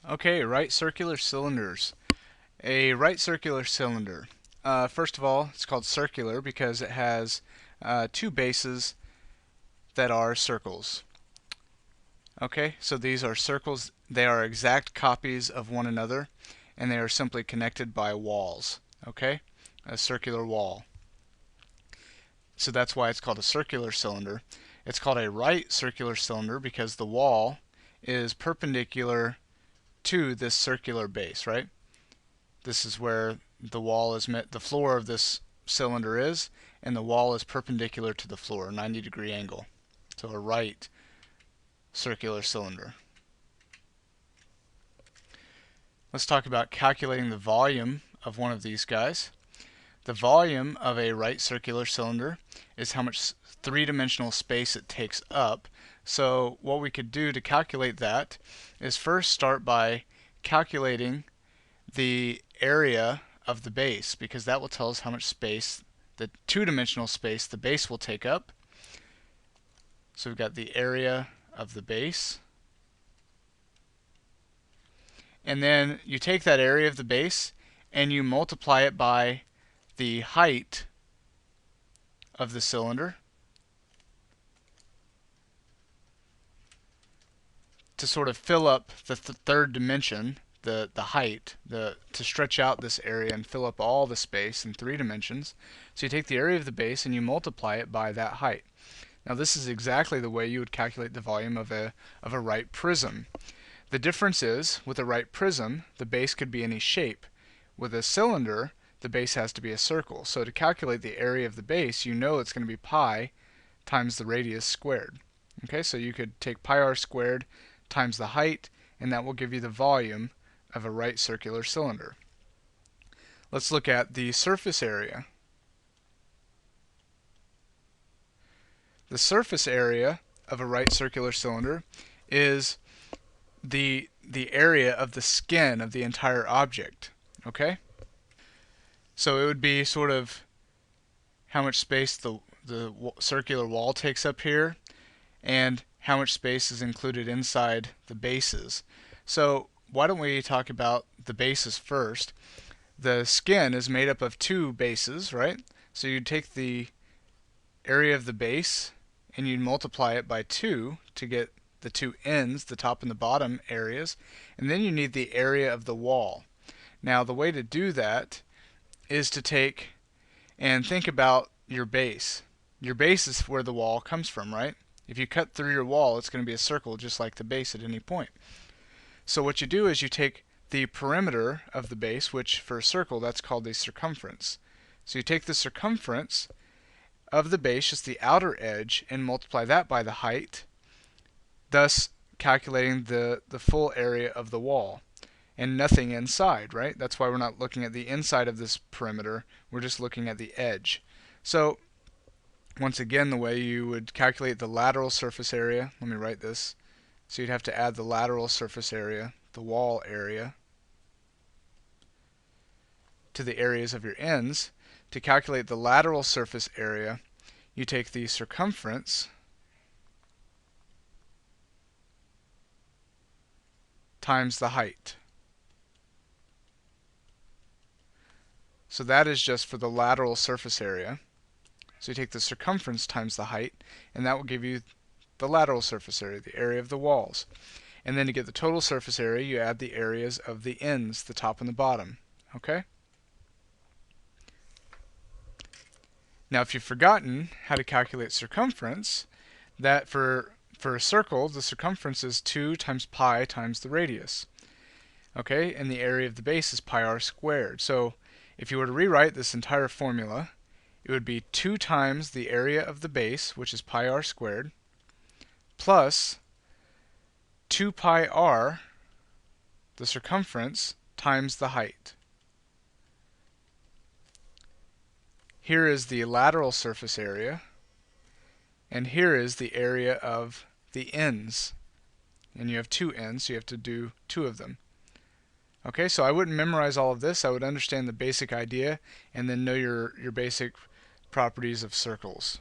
Okay, right circular cylinders. A right circular cylinder. First of all, it's called circular because it has two bases that are circles. Okay, so these are circles. They are exact copies of one another, and they are simply connected by walls. Okay, a circular wall. So that's why it's called a circular cylinder. It's called a right circular cylinder because the wall is perpendicular to this circular base, right? This is where the wall is met, the floor of this cylinder is, and the wall is perpendicular to the floor, 90-degree angle. So a right circular cylinder. Let's talk about calculating the volume of one of these guys. The volume of a right circular cylinder is how much three-dimensional space it takes up. So what we could do to calculate that is first start by calculating the area of the base, because that will tell us how much space, the two-dimensional space, the base will take up. So we've got the area of the base. And then you take that area of the base and you multiply it by the height of the cylinder to sort of fill up the third dimension, the height, to stretch out this area and fill up all the space in 3 dimensions. So you take the area of the base and you multiply it by that height. Now this is exactly the way you would calculate the volume of a right prism. The difference is, with a right prism, the base could be any shape. With a cylinder, the base has to be a circle. So to calculate the area of the base, you know it's going to be pi times the radius squared. Okay, so you could take pi r squared times the height, and that will give you the volume of a right circular cylinder. Let's look at the surface area. The surface area of a right circular cylinder is the area of the skin of the entire object. Okay? So it would be sort of how much space the circular wall takes up here, and how much space is included inside the bases. So why don't we talk about the bases first? The skin is made up of two bases, right? So you'd take the area of the base and you'd multiply it by 2 to get the two ends, the top and the bottom areas, and then you need the area of the wall. Now the way to do that is to take and think about your base. Your base is where the wall comes from, right? If you cut through your wall, it's going to be a circle just like the base at any point. So what you do is you take the perimeter of the base, which for a circle that's called the circumference. So you take the circumference of the base, just the outer edge, and multiply that by the height, thus calculating the full area of the wall. And nothing inside, right? That's why we're not looking at the inside of this perimeter, we're just looking at the edge. So once again, the way you would calculate the lateral surface area, let me write this. So you'd have to add the lateral surface area, the wall area, to the areas of your ends. To calculate the lateral surface area, you take the circumference times the height. So that is just for the lateral surface area. So you take the circumference times the height, and that will give you the lateral surface area, the area of the walls. And then to get the total surface area, you add the areas of the ends, the top and the bottom. Okay? Now if you've forgotten how to calculate circumference, that for a circle, the circumference is 2 times pi times the radius. Okay? And the area of the base is pi r squared. So if you were to rewrite this entire formula, it would be 2 times the area of the base, which is pi r squared, plus 2 pi r, the circumference, times the height. Here is the lateral surface area, and here is the area of the ends. And you have 2 ends, so you have to do 2 of them. Okay, so I wouldn't memorize all of this. I would understand the basic idea and then know your basic properties of circles.